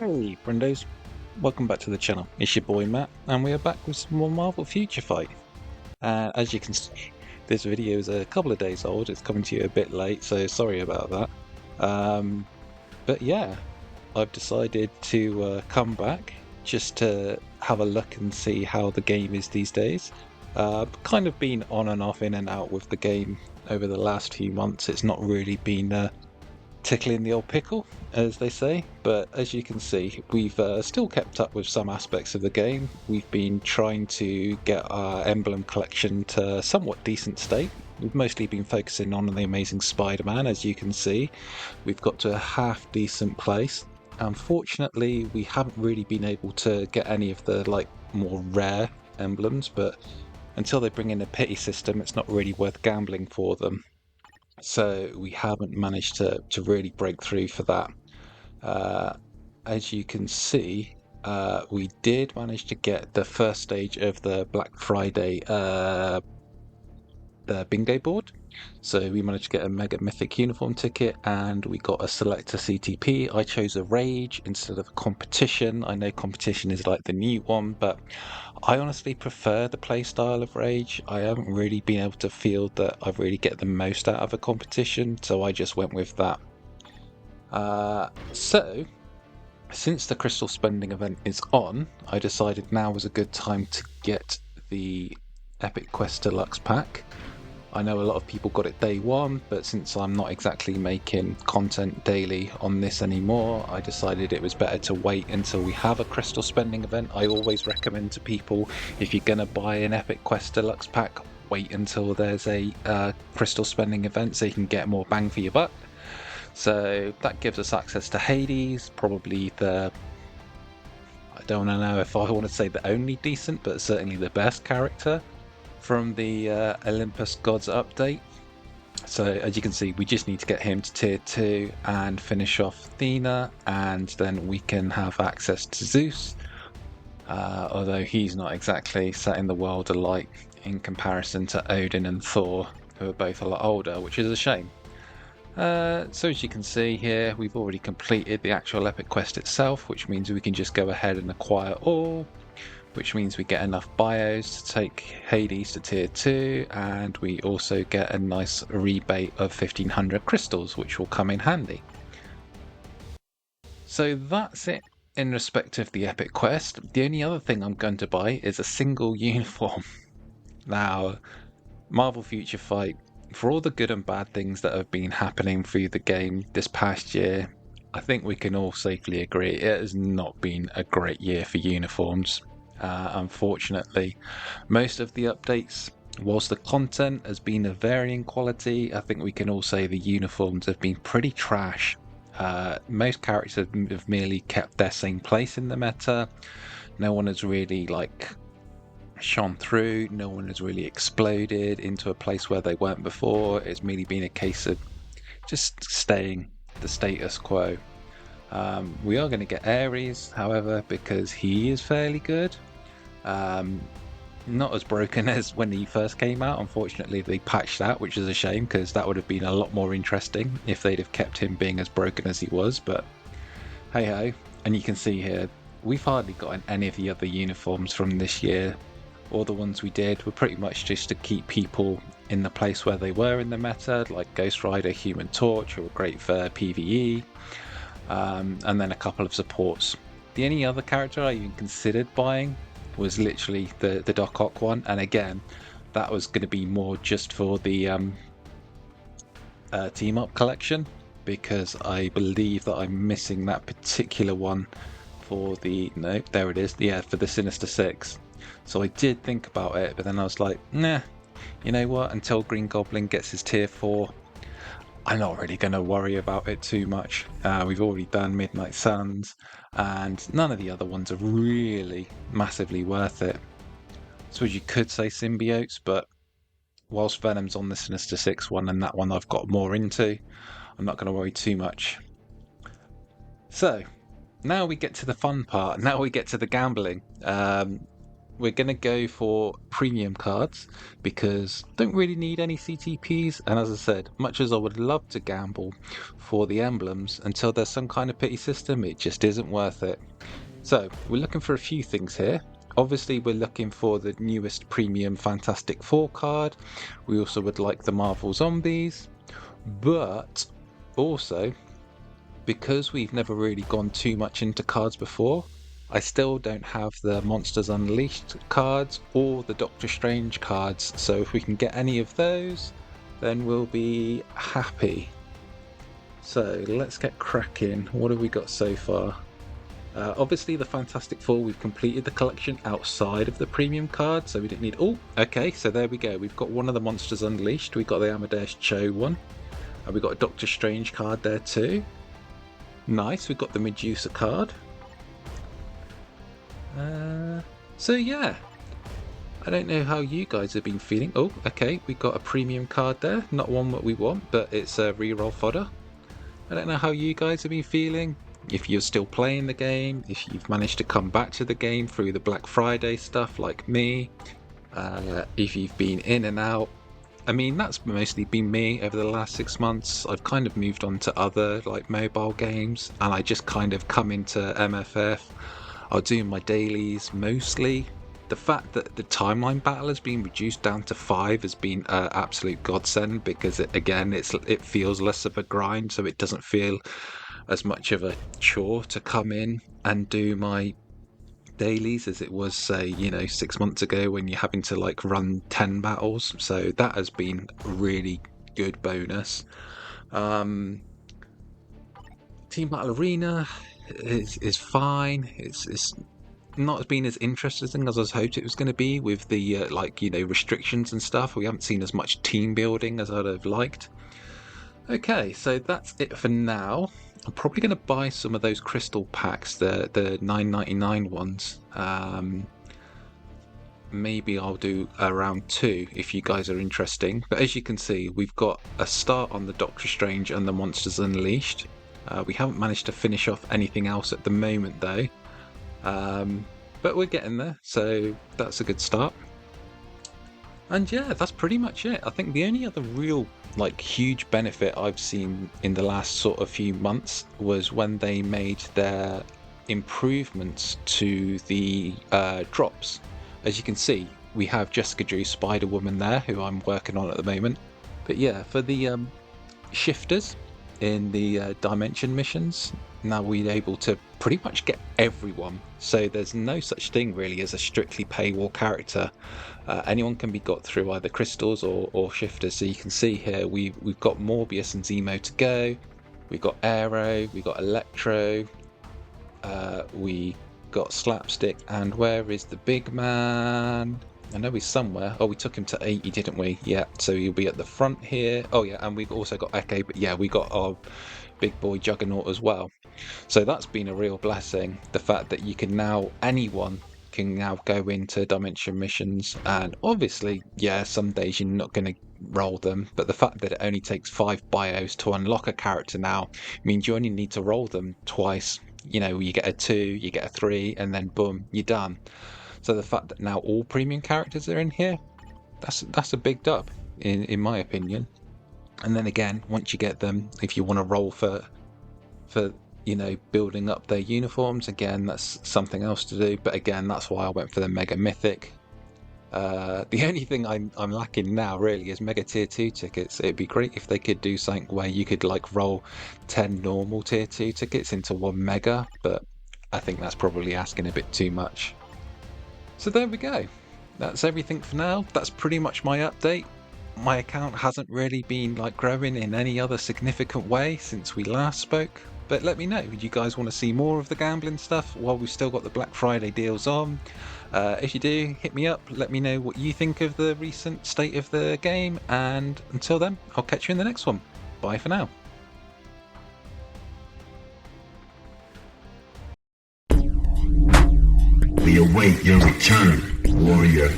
Hey, Friendos, welcome back to the channel. It's your boy Matt, and we are back with some more Marvel Future Fight. As you can see, this video is a couple of days old. It's coming to you a bit late, so sorry about that. But yeah, I've decided to come back just to have a look and see how the game is these days. Kind of been on and off, in and out with the game over the last few months. It's not really been tickling the old pickle, as they say, but as you can see, we've still kept up with some aspects of the game. We've been trying to get our emblem collection to somewhat decent state. We've mostly been focusing on the Amazing Spider-Man. As you can see, we've got to a half decent place. Unfortunately, we haven't really been able to get any of the more rare emblems, but until they bring in a pity system, it's not really worth gambling for them. So we haven't managed to really break through for that. As you can see, we did manage to get the first stage of the Black Friday the bingo board. So we managed to get a Mega Mythic uniform ticket, and we got a selector CTP. I chose a Rage instead of a competition. I know competition is like the new one, but I honestly prefer the playstyle of Rage. I haven't really been able to feel that I really get the most out of a competition, so I just went with that. So, since the crystal spending event is on, I decided now was a good time to get the Epic Quest Deluxe pack. I know a lot of people got it day one, but since I'm not exactly making content daily on this anymore, I decided it was better to wait until we have a crystal spending event. I always recommend to people, if you're going to buy an Epic Quest Deluxe pack, wait until there's a crystal spending event so you can get more bang for your buck. So that gives us access to Hades, probably I don't know if I want to say the only decent, but certainly the best character from the Olympus Gods update. So as you can see, we just need to get him to tier 2 and finish off Athena, and then we can have access to Zeus, although he's not exactly setting the world alight in comparison to Odin and Thor, who are both a lot older, which is a shame. So as you can see here, we've already completed the actual Epic Quest itself, which means we can just go ahead and acquire all, which means we get enough bios to take Hades to tier 2, and we also get a nice rebate of 1500 crystals, which will come in handy. So that's it in respect of the Epic Quest. The only other thing I'm going to buy is a single uniform. Now, Marvel Future Fight, for all the good and bad things that have been happening through the game this past year, I think we can all safely agree it has not been a great year for uniforms. Unfortunately, most of the updates, whilst the content has been of varying quality, I think we can all say the uniforms have been pretty trash. Most characters have merely kept their same place in the meta. No one has really shone through. No one has really exploded into a place where they weren't before. It's merely been a case of just staying the status quo. We are going to get Ares, however, because he is fairly good. Not as broken as when he first came out. Unfortunately, they patched that, which is a shame, because that would have been a lot more interesting if they'd have kept him being as broken as he was. But hey ho. And you can see here, we've hardly gotten any of the other uniforms from this year. All the ones we did were pretty much just to keep people in the place where they were in the meta, like Ghost Rider, Human Torch, who were great for PvE, and then a couple of supports. The only other character I even considered buying was literally the Doc Ock one, and again, that was going to be more just for the team up collection, because I believe that I'm missing that particular one for the there it is, for the Sinister Six. So I did think about it, but then I was like, nah, you know what, until Green Goblin gets his tier 4, I'm not really going to worry about it too much. We've already done Midnight Suns, and none of the other ones are really massively worth it. So you could say Symbiotes, but whilst Venom's on the Sinister Six one, and that one I've got more into, I'm not going to worry too much. So now we get to the fun part. Now we get to the gambling. we're going to go for premium cards because don't really need any CTPs. And as I said, much as I would love to gamble for the emblems, until there's some kind of pity system, it just isn't worth it. So we're looking for a few things here. Obviously, we're looking for the newest premium Fantastic Four card. We also would like the Marvel Zombies, but also, because we've never really gone too much into cards before, I still don't have the Monsters Unleashed cards or the Doctor Strange cards, so if we can get any of those, then we'll be happy. So let's get cracking. What have we got so far? Obviously the Fantastic Four, we've completed the collection outside of the premium card, so we didn't need... Oh, okay, so there we go. We've got one of the Monsters Unleashed. We've got the Amadeus Cho one. And we've got a Doctor Strange card there too. Nice, we've got the Medusa card. So yeah, I don't know how you guys have been feeling. Oh, okay, we got a premium card there. Not one that we want, but it's a reroll fodder. I don't know how you guys have been feeling. If you're still playing the game, if you've managed to come back to the game through the Black Friday stuff like me, if you've been in and out. I mean, that's mostly been me over the last 6 months. I've kind of moved on to other like mobile games, and I just kind of come into MFF. I'll do my dailies mostly. The fact that the timeline battle has been reduced down to 5 has been an absolute godsend, because it feels less of a grind, so it doesn't feel as much of a chore to come in and do my dailies as it was, say, 6 months ago when you're having to like run 10 battles. So that has been a really good bonus. Team Battle Arena is fine. It's not been as interesting as I was hoped it was going to be with the restrictions and stuff. We haven't seen as much team building as I'd have liked. Okay, so that's it for now. I'm probably going to buy some of those crystal packs, the $9.99 ones. Maybe I'll do around 2 if you guys are interested. But as you can see, we've got a start on the Doctor Strange and the Monsters Unleashed. We haven't managed to finish off anything else at the moment though. But we're getting there, so that's a good start. And yeah, that's pretty much it. I think the only other real huge benefit I've seen in the last sort of few months was when they made their improvements to the drops. As you can see, we have Jessica Drew Spider-Woman there, who I'm working on at the moment. But yeah, for the shifters in the dimension missions, now we're able to pretty much get everyone. So there's no such thing really as a strictly paywall character. Anyone can be got through either crystals or shifters. So you can see here we've got Morbius and Zemo to go. We've got Aero, we've got Electro, we got Slapstick, and where is the big man? I know he's somewhere. Oh, we took him to 80, didn't we? Yeah, so he'll be at the front here. Oh yeah, and we've also got Echo, but yeah, we got our big boy Juggernaut as well. So that's been a real blessing. The fact that anyone can now go into dimension missions, and obviously, yeah, some days you're not going to roll them, but the fact that it only takes 5 bios to unlock a character now means you only need to roll them twice. You get a 2, you get a 3, and then boom, you're done. So the fact that now all premium characters are in here, that's a big dub in my opinion. And then again, once you get them, if you want to roll for building up their uniforms, again, that's something else to do. But again, that's why I went for the Mega Mythic. The only thing I'm lacking now really is Mega Tier 2 tickets. It'd be great if they could do something where you could roll 10 normal Tier 2 tickets into 1 Mega, but I think that's probably asking a bit too much. So there we go. That's everything for now. That's pretty much my update. My account hasn't really been growing in any other significant way since we last spoke. But let me know, do you guys want to see more of the gambling stuff while we've still got the Black Friday deals on? If you do, hit me up, let me know what you think of the recent state of the game, and until then, I'll catch you in the next one. Bye for now. We await your return, warrior.